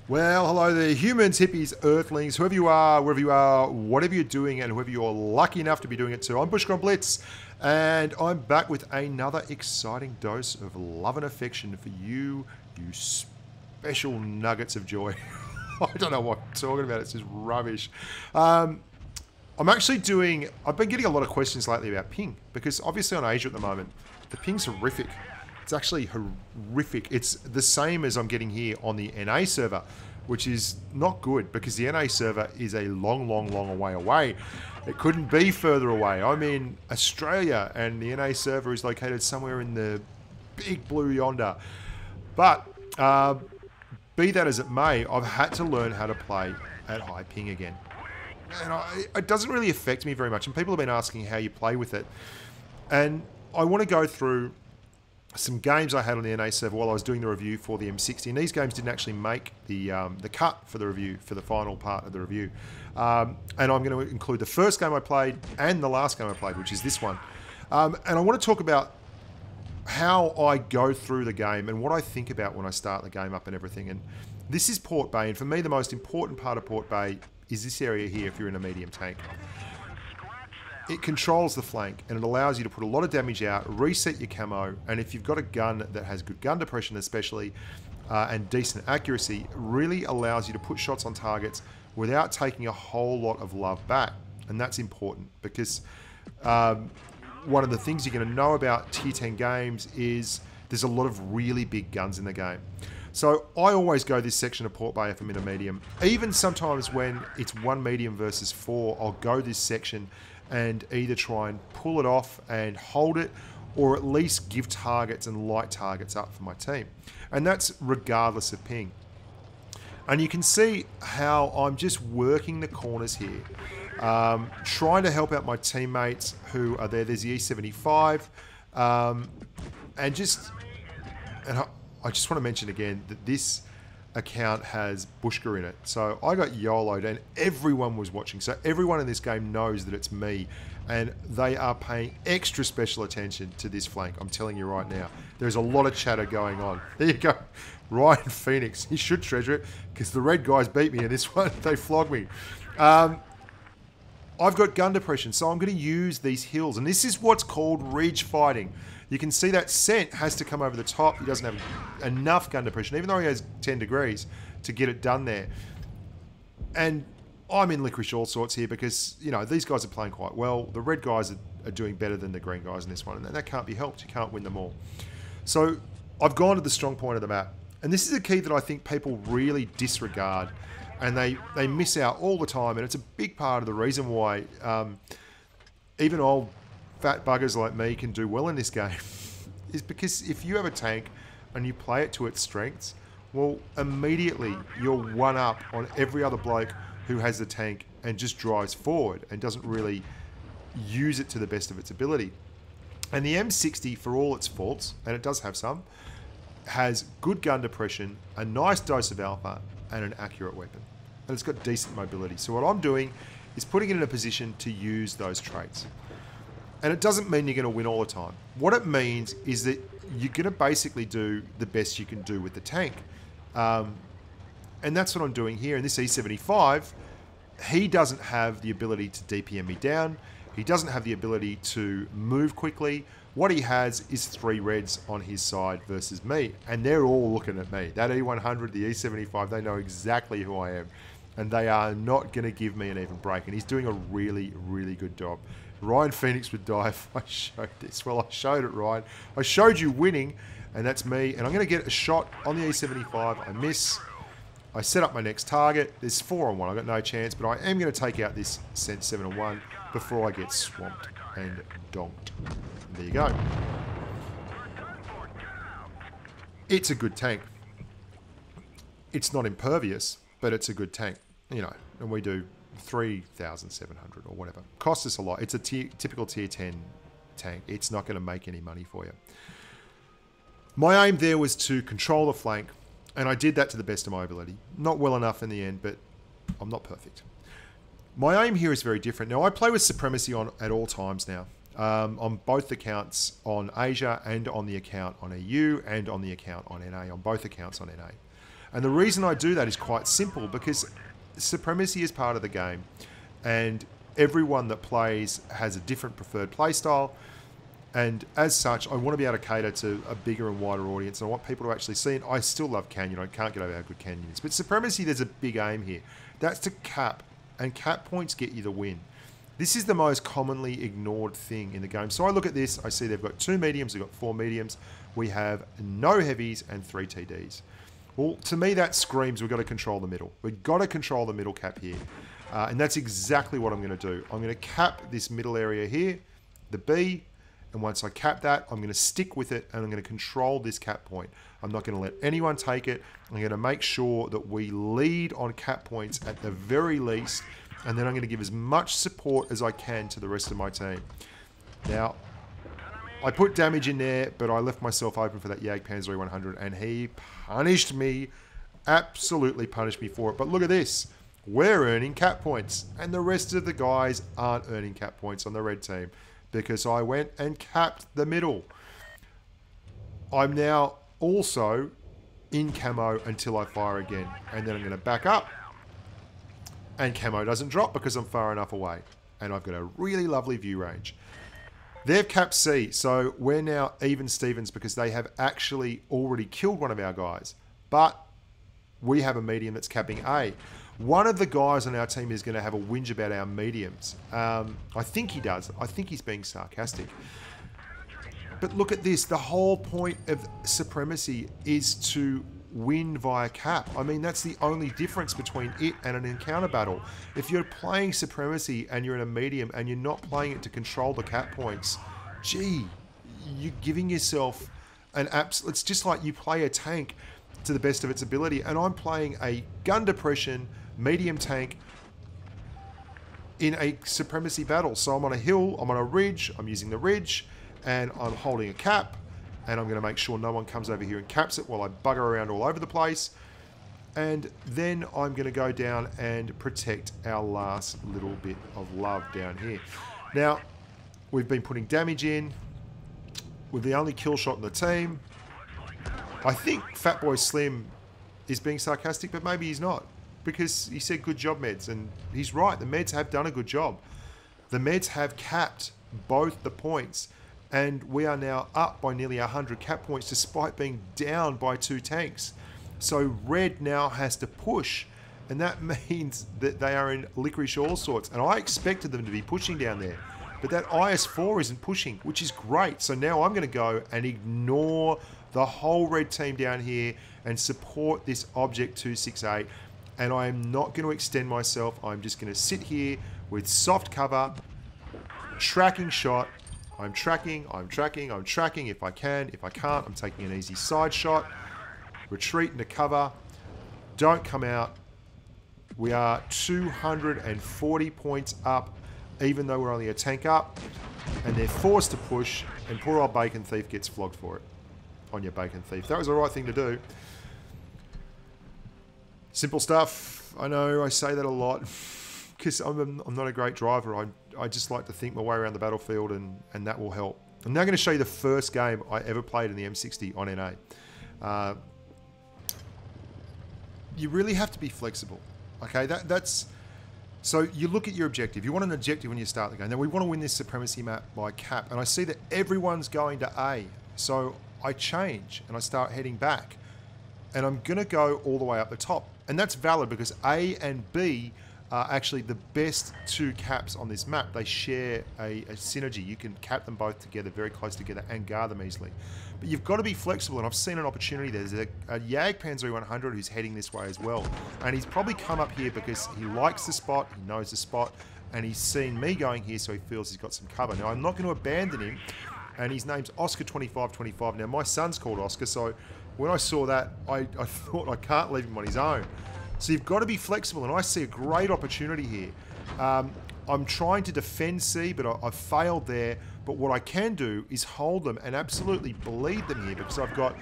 Well, hello there, humans, hippies, earthlings, whoever you are, wherever you are, whatever you're doing, and whoever you're lucky enough to be doing it to. I'm Bushka on Blitz, and I'm back with another exciting dose of love and affection for you, you special nuggets of joy. I don't know what I'm talking about, it's just rubbish. I've been getting a lot of questions lately about ping, because obviously on Asia at the moment, the ping's horrific. It's actually horrific. It's the same as I'm getting here on the NA server, which is not good because the NA server is a long, long, long way away. It couldn't be further away. I'm in Australia and the NA server is located somewhere in the big blue yonder. But be that as it may, I've had to learn how to play at high ping again. And it doesn't really affect me very much. And people have been asking how you play with it. And I want to go through some games I had on the NA server while I was doing the review for the M60, and these games didn't actually make the cut for the review, for the final part of the review. And I'm going to include the first game I played and the last game I played, which is this one. And I want to talk about how I go through the game and what I think about when I start the game up and everything. And this is Port Bay, and for me the most important part of Port Bay is this area here if you're in a medium tank. It controls the flank and it allows you to put a lot of damage out, reset your camo, and if you've got a gun that has good gun depression especially, and decent accuracy, it really allows you to put shots on targets without taking a whole lot of love back. And that's important because one of the things you're going to know about tier 10 games is there's a lot of really big guns in the game. So I always go this section of Port Bay if I'm in a medium. Even sometimes when it's one medium versus four, I'll go this section and either try and pull it off and hold it, or at least give targets and light targets up for my team. And that's regardless of ping. And you can see how I'm just working the corners here, trying to help out my teammates who are there. There's the E75, and I just want to mention again that this account has Bushka in it. So I got YOLO'd and everyone was watching. So everyone in this game knows that it's me, and they are paying extra special attention to this flank. I'm telling you right now, there's a lot of chatter going on. There you go. Ryan Phoenix, he should treasure it because the red guys beat me in this one. They flogged me. I've got gun depression, so I'm going to use these hills, and this is what's called ridge fighting. You can see that Scent has to come over the top. He doesn't have enough gun depression, even though he has 10 degrees, to get it done there. And I'm in licorice all sorts here because, you know, these guys are playing quite well. The red guys are doing better than the green guys in this one, and that can't be helped. You can't win them all. So I've gone to the strong point of the map. And this is a key that I think people really disregard, and they miss out all the time. And it's a big part of the reason why even old fat buggers like me can do well in this game is because if you have a tank and you play it to its strengths, well, immediately you're one up on every other bloke who has the tank and just drives forward and doesn't really use it to the best of its ability. And the M60, for all its faults, and it does have some, has good gun depression, a nice dose of alpha, and an accurate weapon. And it's got decent mobility. So what I'm doing is putting it in a position to use those traits. And it doesn't mean you're going to win all the time. What it means is that you're going to basically do the best you can do with the tank. And that's what I'm doing here. In this E75, he doesn't have the ability to DPM me down. He doesn't have the ability to move quickly. What he has is 3 reds on his side versus me. And they're all looking at me. That E100, the E75, they know exactly who I am. And they are not going to give me an even break. And he's doing a really, really good job. Ryan Phoenix would die if I showed this. Well, I showed it, Ryan. I showed you winning, and that's me. And I'm going to get a shot on the E75. I miss. I set up my next target. There's 4 on 1. I've got no chance, but I am going to take out this Scent 7 on 1 before I get swamped and donked. There you go. It's a good tank. It's not impervious, but it's a good tank. You know, and we do 3,700 or whatever. Costs us a lot. It's a typical tier 10 tank. It's not going to make any money for you. My aim there was to control the flank, and I did that to the best of my ability. Not well enough in the end, but I'm not perfect. My aim here is very different. Now, I play with Supremacy on at all times now. On both accounts on Asia and on the account on EU and on the account on NA, on both accounts on NA. And the reason I do that is quite simple, because supremacy is part of the game. And everyone that plays has a different preferred play style. And as such, I want to be able to cater to a bigger and wider audience. And I want people to actually see it. I still love Canyon. I can't get over how good Canyon is. But supremacy, there's a big aim here. That's to cap. And cap points get you the win. This is the most commonly ignored thing in the game. So I look at this. I see they've got 2 mediums. They've got 4 mediums. We have no heavies and 3 TDs. Well, to me, that screams we've got to control the middle. We've got to control the middle cap here. And that's exactly what I'm going to do. I'm going to cap this middle area here, the B. And once I cap that, I'm going to stick with it and I'm going to control this cap point. I'm not going to let anyone take it. I'm going to make sure that we lead on cap points at the very least. And then I'm going to give as much support as I can to the rest of my team. Now, I put damage in there, but I left myself open for that Jagdpanzer 100, and he punished me, absolutely punished me for it. But look at this. We're earning cap points, and the rest of the guys aren't earning cap points on the red team because I went and capped the middle. I'm now also in camo until I fire again, and then I'm going to back up, and camo doesn't drop because I'm far enough away, and I've got a really lovely view range. They've capped C, so we're now even Stevens because they have actually already killed one of our guys. But we have a medium that's capping A. One of the guys on our team is going to have a whinge about our mediums. I think he does. I think he's being sarcastic. But look at this. The whole point of supremacy is to win via cap. I mean, that's the only difference between it and an encounter battle. If you're playing supremacy and you're in a medium and you're not playing it to control the cap points, gee, you're giving yourself an absolute... It's just like you play a tank to the best of its ability, and I'm playing a gun depression medium tank in a supremacy battle. So I'm on a hill, I'm on a ridge, I'm using the ridge, and I'm holding a cap, and I'm going to make sure no one comes over here and caps it while I bugger around all over the place. And then I'm going to go down and protect our last little bit of love down here. Now, we've been putting damage in. We're the only kill shot in the team. I think Fatboy Slim is being sarcastic, but maybe he's not. Because he said good job, Meds. And he's right, the Meds have done a good job. The Meds have capped both the points. And we are now up by nearly 100 cap points despite being down by 2 tanks. So Red now has to push. And that means that they are in licorice all sorts. And I expected them to be pushing down there. But that IS-4 isn't pushing, which is great. So now I'm going to go and ignore the whole red team down here and support this Object 268. And I am not going to extend myself. I'm just going to sit here with soft cover, tracking shot. I'm tracking, I'm tracking, I'm tracking if I can. If I can't, I'm taking an easy side shot. Retreat into cover. Don't come out. We are 240 points up, even though we're only a tank up. And they're forced to push, and poor old Bacon Thief gets flogged for it. On your Bacon Thief. That was the right thing to do. Simple stuff. I know I say that a lot because I'm not a great driver. I just like to think my way around the battlefield, and that will help. I'm now going to show you the first game I ever played in the M60 on NA. You really have to be flexible. Okay, that's... So you look at your objective. You want an objective when you start the game. Now we want to win this supremacy map by cap, and I see that everyone's going to A. So I change and I start heading back, and I'm going to go all the way up the top. And that's valid because A and B are actually the best 2 caps on this map. They share a synergy. You can cap them both together, very close together, and guard them easily. But you've got to be flexible, and I've seen an opportunity there. There's a Jagdpanzer 100 who's heading this way as well. And he's probably come up here because he likes the spot, he knows the spot, and he's seen me going here, so he feels he's got some cover. Now, I'm not going to abandon him, and his name's Oscar2525. Now, my son's called Oscar, so when I saw that, I thought I can't leave him on his own. So you've got to be flexible, and I see a great opportunity here. I'm trying to defend C, but I've failed there. But what I can do is hold them and absolutely bleed them here because I've got...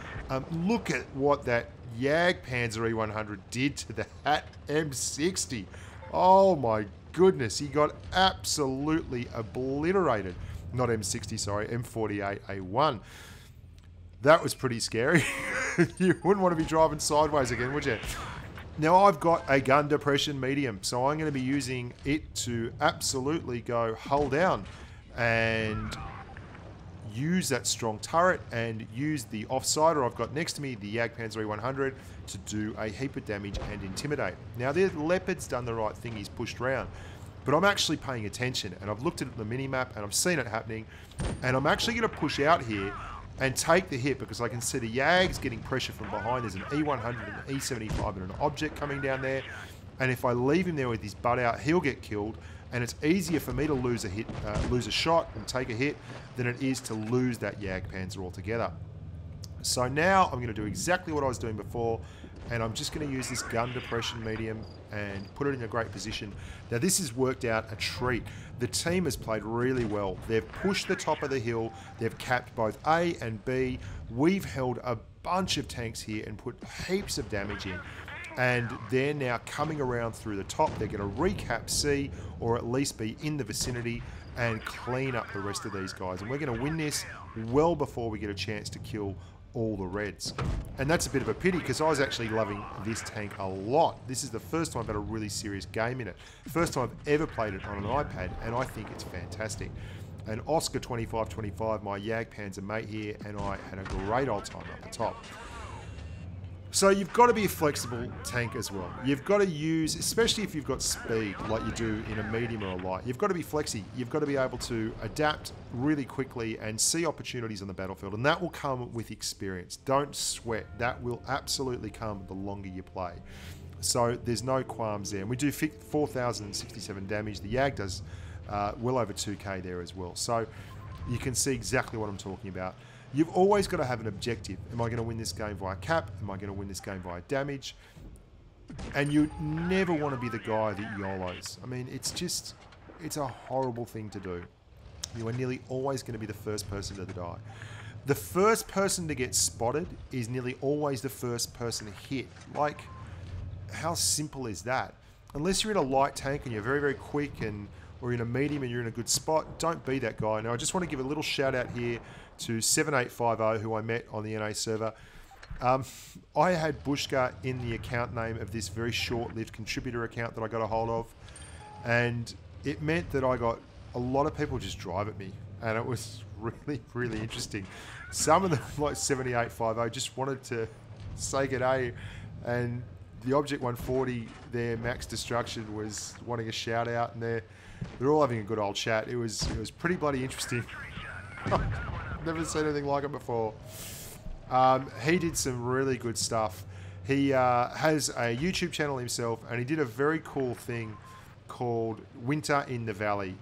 look at what that Jagdpanzer E100 did to that M60. Oh my goodness, he got absolutely obliterated. Not M60, sorry, M48A1. That was pretty scary. You wouldn't want to be driving sideways again, would you? Now I've got a gun depression medium, so I'm going to be using it to absolutely go hull down and use that strong turret and use the offsider I've got next to me, the Jagdpanzer E100, to do a heap of damage and intimidate. Now the Leopard's done the right thing, he's pushed round, but I'm actually paying attention and I've looked at the mini-map and I've seen it happening, and I'm actually going to push out here and take the hit because I can see the Yag's getting pressure from behind. There's an E100 and an E75 and an object coming down there, and if I leave him there with his butt out, he'll get killed. And it's easier for me to lose a hit, lose a shot and take a hit than it is to lose that Jagdpanzer altogether. So now I'm going to do exactly what I was doing before, and I'm just going to use this gun depression medium and put it in a great position. Now this has worked out a treat. The team has played really well. They've pushed the top of the hill. They've capped both A and B. We've held a bunch of tanks here and put heaps of damage in. And they're now coming around through the top. They're going to recap C, or at least be in the vicinity, and clean up the rest of these guys. And we're going to win this well before we get a chance to kill all the Reds. And that's a bit of a pity because I was actually loving this tank a lot. This is the first time I've had a really serious game in it. First time I've ever played it on an iPad, and I think it's fantastic. And Oscar 2525, my Jagdpanzer mate here, and I had a great old time up the top. So you've got to be a flexible tank as well. You've got to use, especially if you've got speed like you do in a medium or a light, you've got to be flexy. You've got to be able to adapt really quickly and see opportunities on the battlefield. And that will come with experience. Don't sweat. That will absolutely come the longer you play. So there's no qualms there. And we do 4,067 damage. The Jag does well over 2k there as well. So you can see exactly what I'm talking about. You've always got to have an objective. Am I going to win this game via cap? Am I going to win this game via damage? And you never want to be the guy that YOLOs. I mean, it's a horrible thing to do. You are nearly always going to be the first person to die. The first person to get spotted is nearly always the first person hit. Like, how simple is that? Unless you're in a light tank and you're very, very quick, or in a medium and you're in a good spot, don't be that guy. Now, I just want to give a little shout out here to 7850, who I met on the NA server. I had Bushka in the account name of this very short-lived contributor account that I got a hold of, and it meant that I got a lot of people just drive at me, and it was really, really interesting. Some of them, like 7850, just wanted to say g'day, and the Object 140, their max destruction, was wanting a shout out, and they're all having a good old chat. It was pretty bloody interesting. Never seen anything like it before. He did some really good stuff. He has a YouTube channel himself, and he did a very cool thing called Winter in the Valley,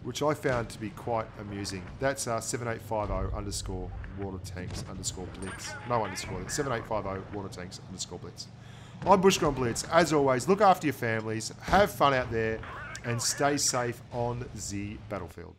which I found to be quite amusing. That's 7850 underscore water tanks underscore blitz. No underscore. It's 7850 water tanks underscore blitz. I'm Bushka on Blitz. As always, look after your families, have fun out there, and stay safe on the battlefield.